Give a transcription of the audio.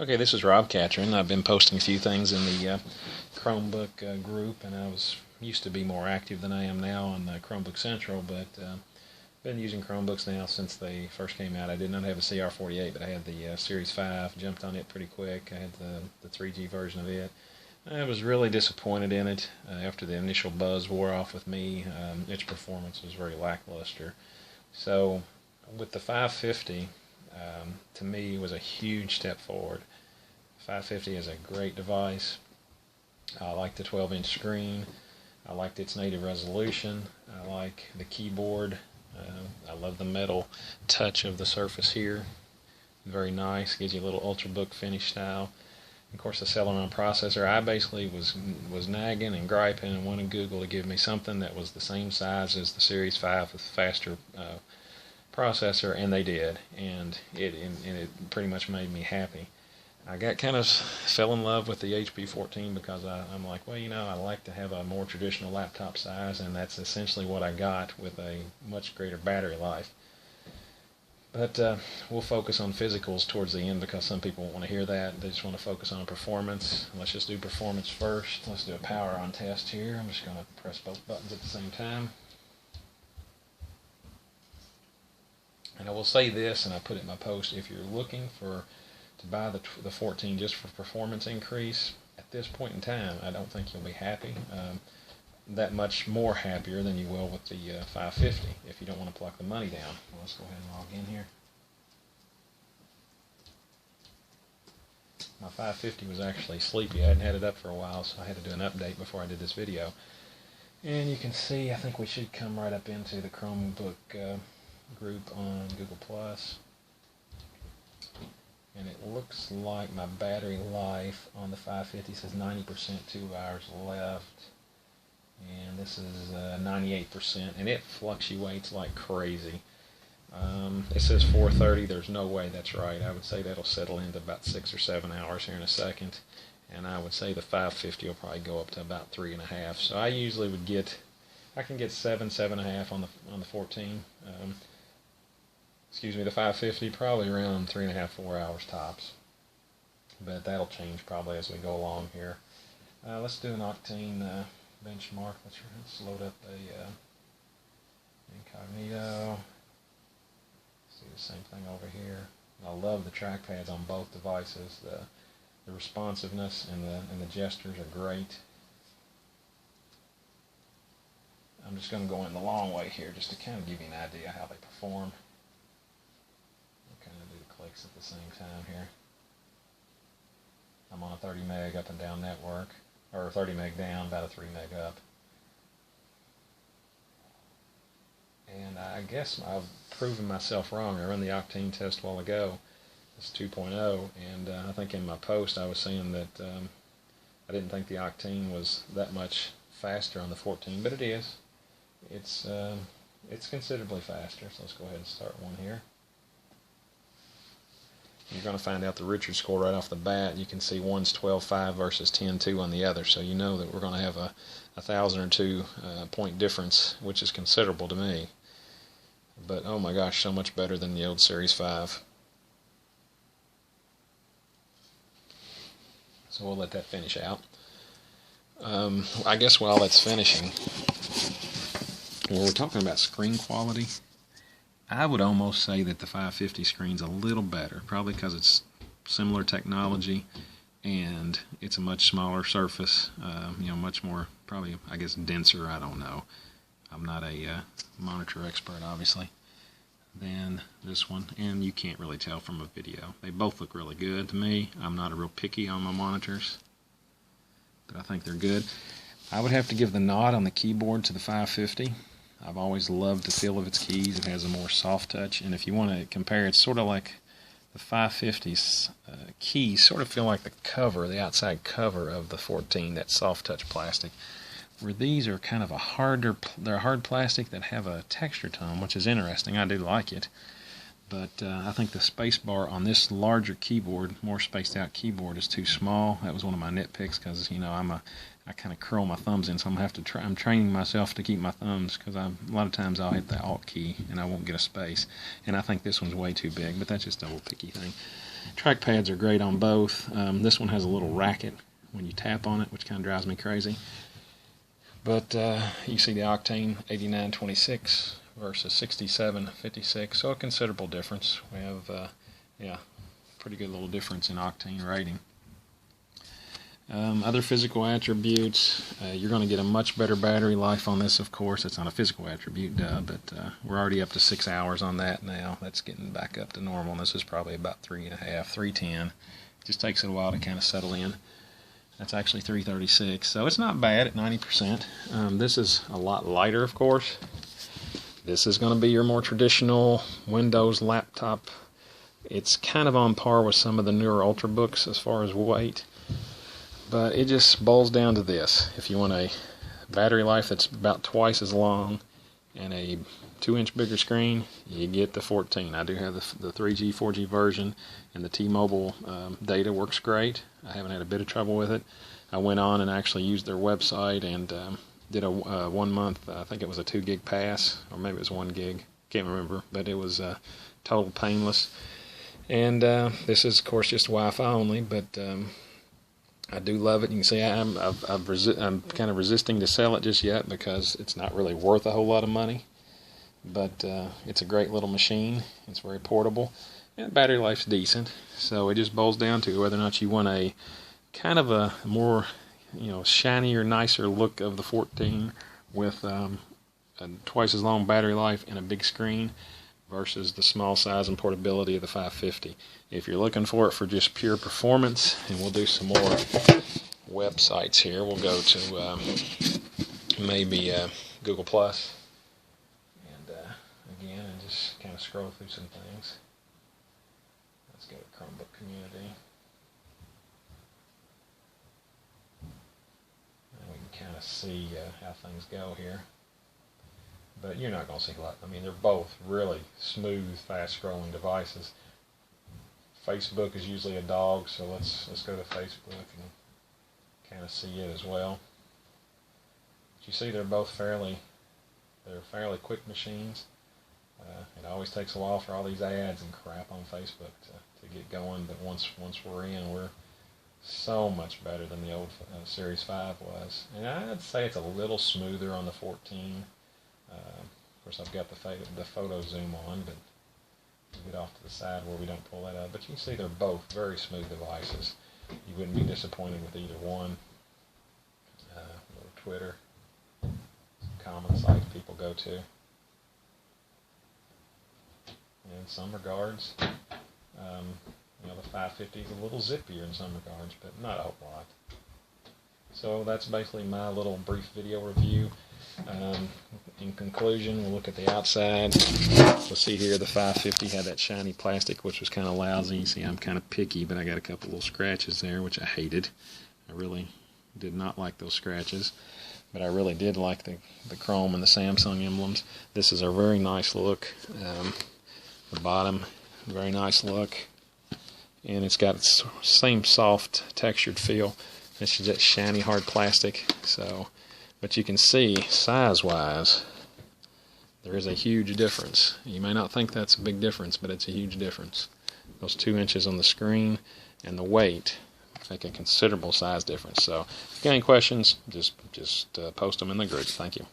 Okay, this is Rob Catron. I've been posting a few things in the Chromebook group, and I used to be more active than I am now on Chromebook Central, but been using Chromebooks now since they first came out. I did not have a CR48, but I had the Series 5, jumped on it pretty quick. I had the 3G version of it. I was really disappointed in it after the initial buzz wore off with me. Its performance was very lackluster. So with the 550, to me was a huge step forward. 550 is a great device. I like the 12-inch screen. I liked its native resolution. I like the keyboard. I love the metal touch of the surface here. Very nice. Gives you a little ultrabook finish style. Of course, the Celeron processor. I basically was nagging and griping and wanted Google to give me something that was the same size as the Series 5 with faster processor, and they did, and it pretty much made me happy. I got kind of fell in love with the HP 14 because I'm like, well, I like to have a more traditional laptop size, and that's essentially what I got with a much greater battery life. But we'll focus on physicals towards the end because some people want to hear that. They just want to focus on performance. Let's just do performance first. Let's do a power on test here. I'm just going to press both buttons at the same time. And I will say this, and I put it in my post, if you're looking to buy the 14 just for performance increase, at this point in time, I don't think you'll be happy. That much more happier than you will with the 550 if you don't want to pluck the money down. Well, let's go ahead and log in here. My 550 was actually sleepy. I hadn't had it up for a while, so I had to do an update before I did this video. And you can see, I think we should come right up into the Chromebook group on Google+. And it looks like my battery life on the 550 says 90%, 2 hours left. And this is 98%, and it fluctuates like crazy. It says 4:30. There's no way that's right. I would say that'll settle into about 6 or 7 hours here in a second, and I would say the 550 will probably go up to about 3.5. So I usually I can get 7.5 on the 14. The 550 probably around 3.5, 4 hours tops. But that'll change probably as we go along here. Let's do an Octane benchmark. Let's load up a incognito. See the same thing over here. I love the trackpads on both devices. The responsiveness and the gestures are great. I'm just going to go in the long way here just to kind of give you an idea how they perform. I'll kind of do the clicks at the same time here. I'm on a 30 meg up and down network. Or 30 meg down, about a 3 meg up. And I guess I've proven myself wrong. I ran the Octane test a while ago. It's 2.0, and I think in my post I was saying that I didn't think the Octane was that much faster on the 14, but it is. It's considerably faster, so let's go ahead and start one here. You're going to find out the Richard score right off the bat. You can see one's 12.5 versus 10.2 on the other, so you know that we're going to have a 1,000 or 2 point difference, which is considerable to me. But oh my gosh, so much better than the old Series 5. So we'll let that finish out. I guess while that's finishing, when we're talking about screen quality, I would almost say that the 550 screen's a little better, probably because it's similar technology and it's a much smaller surface, much more, probably, I guess, denser, I don't know. I'm not a monitor expert, obviously, than this one, and you can't really tell from a video. They both look really good to me. I'm not a real picky on my monitors, but I think they're good. I would have to give the nod on the keyboard to the 550. I've always loved the feel of its keys. It has a more soft touch, and if you want to compare, it's sort of like the 550's keys sort of feel like the cover, the outside cover of the 14, that soft touch plastic, where these are kind of they're hard plastic that have a texture to them, which is interesting. I do like it, But I think the space bar on this larger keyboard, more spaced out keyboard, is too small. That was one of my nitpicks because, you know, I kind of curl my thumbs in, so I'm gonna have to I'm training myself to keep my thumbs, because a lot of times I'll hit the Alt key and I won't get a space. And I think this one's way too big, but that's just a little picky thing. Trackpads are great on both. This one has a little racket when you tap on it, which kind of drives me crazy. But you see the Octane 8926 versus 6756, so a considerable difference. We have, yeah, pretty good little difference in octane rating. Other physical attributes, you're going to get a much better battery life on this, of course. It's not a physical attribute, but we're already up to 6 hours on that now. That's getting back up to normal, and this is probably about 3.5, 310. It just takes it a while to kind of settle in. That's actually 336, so it's not bad at 90%. This is a lot lighter, of course. This is going to be your more traditional Windows laptop. It's kind of on par with some of the newer Ultrabooks as far as weight, but it just boils down to this. If you want a battery life that's about twice as long and a 2-inch bigger screen, you get the 14. I do have the 3G, 4G version, and the T-Mobile data works great. I haven't had a bit of trouble with it. I went on and actually used their website and did a 1 month, I think it was a 2 gig pass, or maybe it was 1 gig, can't remember, but it was total painless. And this is, of course, just Wi-Fi only, but I do love it. You can see I'm kind of resisting to sell it just yet because it's not really worth a whole lot of money. But it's a great little machine. It's very portable, and battery life's decent. So it just boils down to whether or not you want a kind of a more, you know, shinier, nicer look of the 14 with a twice as long battery life and a big screen versus the small size and portability of the 550. If you're looking for it for just pure performance, and we'll do some more websites here. We'll go to maybe Google Plus, and again, and just kind of scroll through some things. Let's go to Chromebook Community. And we can kind of see how things go here. But you're not going to see a lot. I mean, they're both really smooth, fast-scrolling devices. Facebook is usually a dog, so let's go to Facebook and kind of see it as well. But you see, they're both fairly quick machines. It always takes a while for all these ads and crap on Facebook to get going, but once we're in, we're so much better than the old Series 5 was. And I'd say it's a little smoother on the 14. Of course, I've got the photo zoom on, but we'll get off to the side where we don't pull that up. But you can see they're both very smooth devices. You wouldn't be disappointed with either one. Twitter, common site people go to. In some regards, you know, the 550 is a little zippier in some regards, but not a whole lot. So that's basically my little brief video review. In conclusion, we'll look at the outside. We'll see here the 550 had that shiny plastic, which was kind of lousy. You see, I'm kind of picky, but I got a couple little scratches there, which I hated. I really did not like those scratches, but I really did like the chrome and the Samsung emblems. This is a very nice look. The bottom, very nice look, and it's got its same soft textured feel. It's just that shiny hard plastic. So, but you can see size-wise, there is a huge difference. You may not think that's a big difference, but it's a huge difference. Those 2 inches on the screen and the weight make a considerable size difference. So, if you got any questions, just post them in the group. Thank you.